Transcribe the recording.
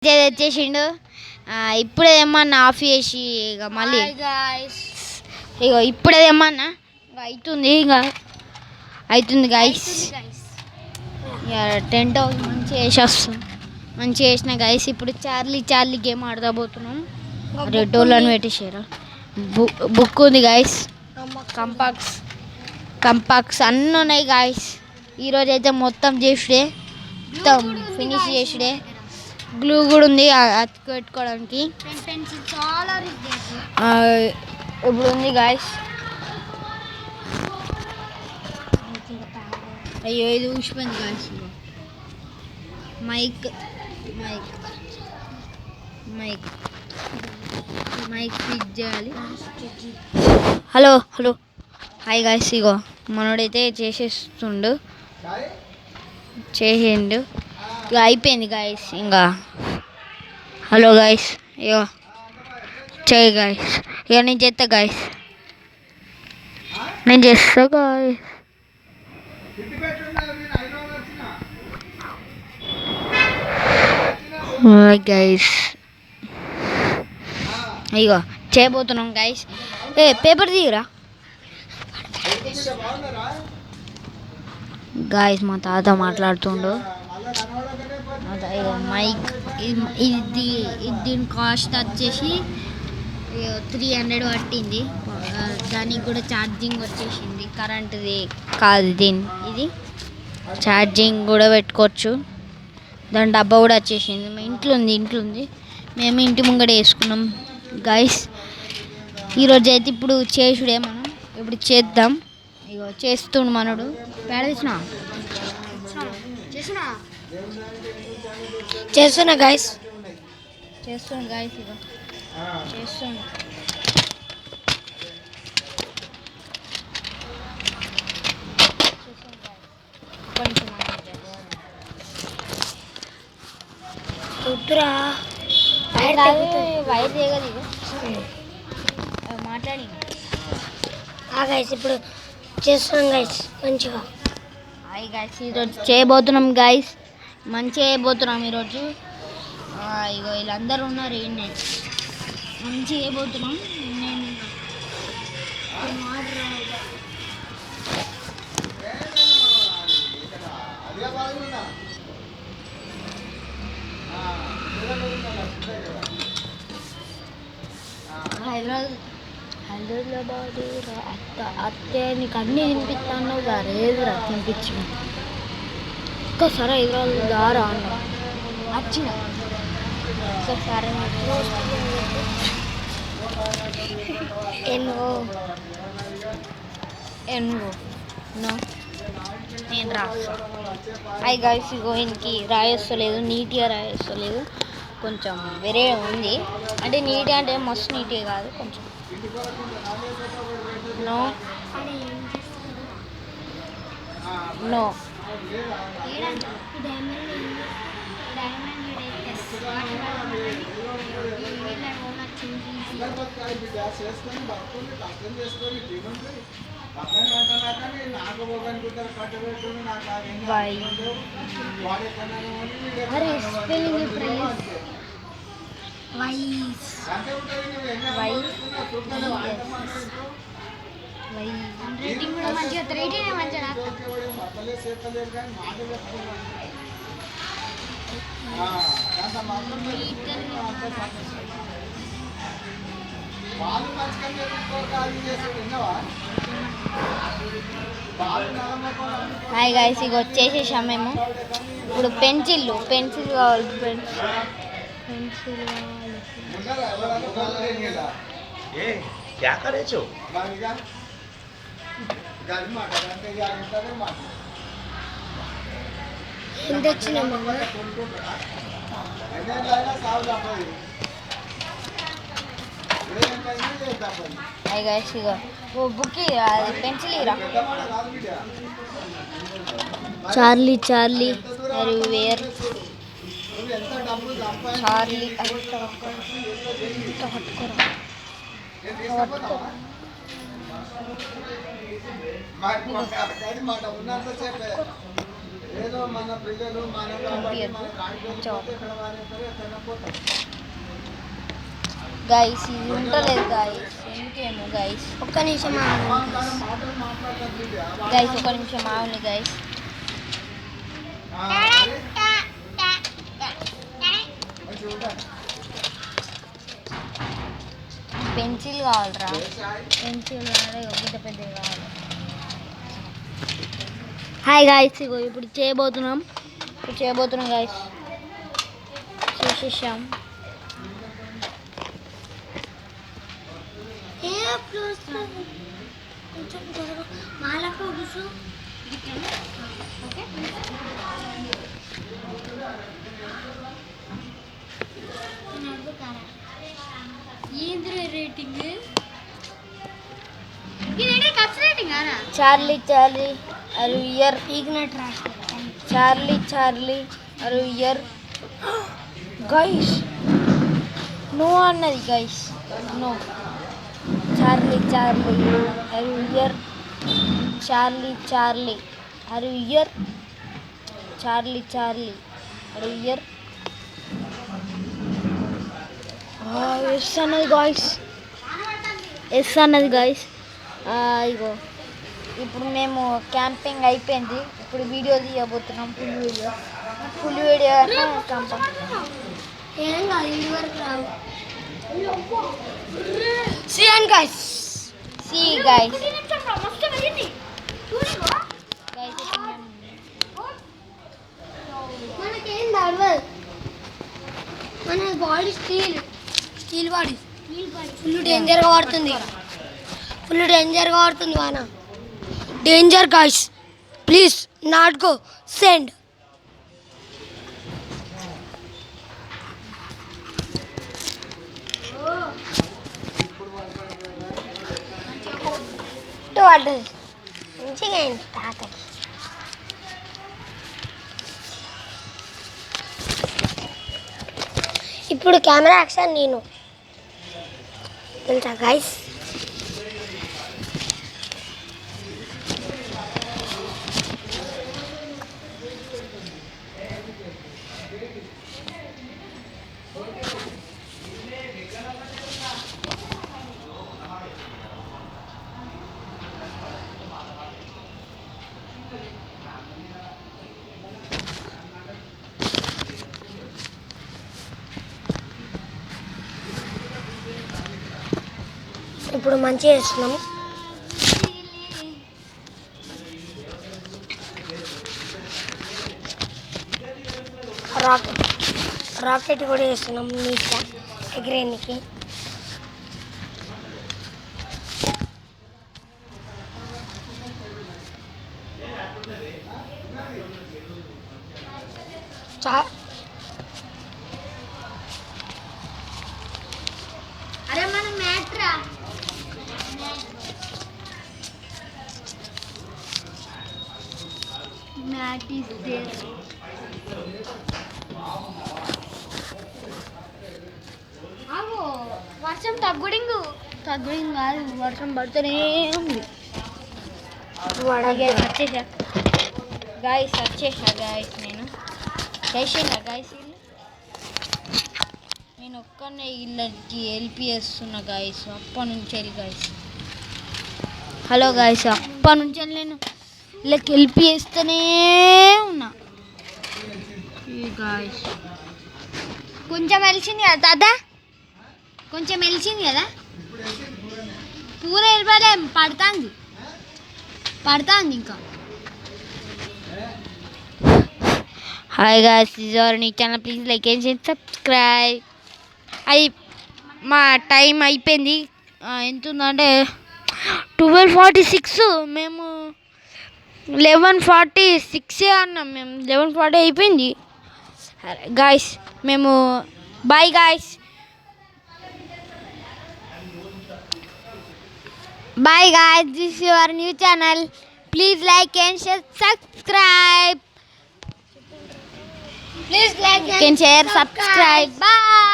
తెచ్చేసిండు. ఇప్పుడే ఏమన్నా ఆఫ్ చేసి ఇక మళ్ళీ ఇక ఇప్పుడే ఏమన్నా అవుతుంది ఇక అవుతుంది గైస్. ఇక టెంట్ హౌస్ మంచిగా వేసేస్తాం. మంచిగా వేసిన గైస్. ఇప్పుడు చార్లీ గేమ్ ఆడదా పోతున్నాం. రెడ్డోళ్ళని పెట్టేసారు. బుక్ ఉంది గైస్. కంపాక్స్ అన్నీ ఉన్నాయి గాయస్. ఈరోజు అయితే మొత్తం చేసుడే, మొత్తం ఫినిష్ చేసుడే. గ్లూ కూడా ఉంది అతుకు పెట్టుకోవడానికి. ఇప్పుడు ఉంది గాయస్. అయ్యో ఇది ఊసిపోయింది గాయస్. మైక్ ఫిట్ చేయాలి. Hello hi guys. ఇగో మనోడైతే చేసిండు ఇక అయిపోయింది గాయస్. ఇంకా హలో గాయస్. ఇగో చేయి గాయస్. ఇక నేను చేస్తా గాయస్. గైస్ ఇగో చేయబోతున్నాం గైస్. పేపర్ తీయరా గాయస్. మా తాత మాట్లాడుతుండు. మైక్ ఇది దీని కాస్ట్ వచ్చేసి 300 పట్టింది. దానికి కూడా ఛార్జింగ్ వచ్చేసింది. కరెంటుది కాదు ఇది ఛార్జింగ్ కూడా పెట్టుకోవచ్చు. దాని డబ్బా కూడా వచ్చేసింది. ఇంట్లో ఉంది. మేము ఇంటి ముంగడ వేసుకున్నాం గైస్. ఈరోజు అయితే ఇప్పుడు చేసుడే. మనం ఇప్పుడు చేద్దాం. ఇగో చేస్తుండు మనడు. పేడ చేస్తున్నా గైస్. ఇగో చేస్తుండు. వైర్ చేయగలి మాట్లాడి గైస్. ఇప్పుడు చేస్తున్నాం గైస్ మంచిగా. Hi guys. ఈరోజు చేయబోతున్నాం గైస్. మంచిగా చేయబోతున్నాం ఈరోజు. ఇగో వీళ్ళందరూ ఉన్నారు. ఏంటి మంచిగా చేయబోతున్నాం. నేను హైదరాబాద్ అత్తే నీకు అన్నీ తినిపిస్తాను. రేదురా తినిపించిన ఒక్కసారి హైదరాబాద్ దారా అన్న వచ్చిన ఒక్కసారి ఎన్వో నేను రాస్తా. అయి గైస్. ఇగో ఇంకి రాయొస్తలేదు. నీట్గా రాయొస్తలేదు. కొంచెం వేరే ఉంది. అంటే నీట్గా అంటే మస్తు నీట్గా కాదు. కొంచెం నో రేటింగ్ కూడా మంచిగా 3 మంచిగా హాయ్ గైస్. ఇక వచ్చేసేసాం మేము. ఇప్పుడు పెన్సిల్ కావాలి. పెన్సిల్ ఎంత వచ్చినాము. Hi guys. ఇక బుక్ అది పెన్సిల్ ఇరా. చార్లీ వేర్ చార్లీ గైస్ ఇది ఉంటలేదు గైస్, ఎందుకేమో గైస్. ఒక్క నిమిషం గైస్ ఒక్క నిమిషం ఆగండి గైస్. పెన్సిల్ కావాలరా, పెన్సిల్ కావాలి, పెద్ద పెద్దవి కావాలి. హాయ్ గాయస్, ఇగో ఇప్పుడు చేయబోతున్నాం గాయస్. చేసేసాం. చార్లీ అరు ఇయర్ చార్లీ అరు ఇయర్ గైస్. నో అన్నది గైస్, నో. చార్లీ అరు ఇయర్, చార్లీ అరు ఇయర్, చార్లీ అరు ఇయర్. ఎస్ అన్నది గాయస్. ఇగో ఇప్పుడు మేము క్యాంపింగ్ అయిపోయింది, ఇప్పుడు వీడియో తీయబోతున్నాం. ఫుల్ వీడియో మన బాడీ స్టీల్ బాడీ ఫుల్ డేంజర్గా వాడుతుంది వాన. Danger guys, please not go send. మంచిగా తాతకి ఇప్పుడు కెమెరా యాక్షన్ నేను తెలుసా గాయ్స్. ఇప్పుడు మంచిగా చేస్తున్నాము. రాకెట్ కూడా వేస్తున్నాం నీట్గా ఎగిరేనికి. అరే మన మ్యాట్రా మ్యాట్ ఈస్ దేర్. వర్షం తగ్గుడింగ్ కాదు, వర్షం పడుతూనే ఉంది. వచ్చేసా గాయస్, నేను చేసేనా గాయస్. నేను ఒక్కనే ఇళ్ళకి హెల్ప్ చేస్తున్నా గాయస్ అప్పటి నుంచి గాయస్. హలో గాయస్, అప్పటి నుంచి నేను వీళ్ళకి హెల్ప్ చేస్తూనే ఉన్నా గాయస్. కొంచెం వెలిసింది కదా దాదా, కొంచెం వెలిసింది కదా, పూర వెళ్ళిపోలే, పడుతుంది ఇంకా. హాయ్ గాయ్స్, దిస్ ఆర్ నీ channel, please like and subscribe. అది మా టైం అయిపోయింది. ఎంత ఉందంటే 12:46. మేము 11:46 అన్నాం. మేము 11:40 అయిపోయింది గాయ్స్. మేము bye guys, bye guys, this is your new channel, please like and subscribe, please like and share, subscribe, bye.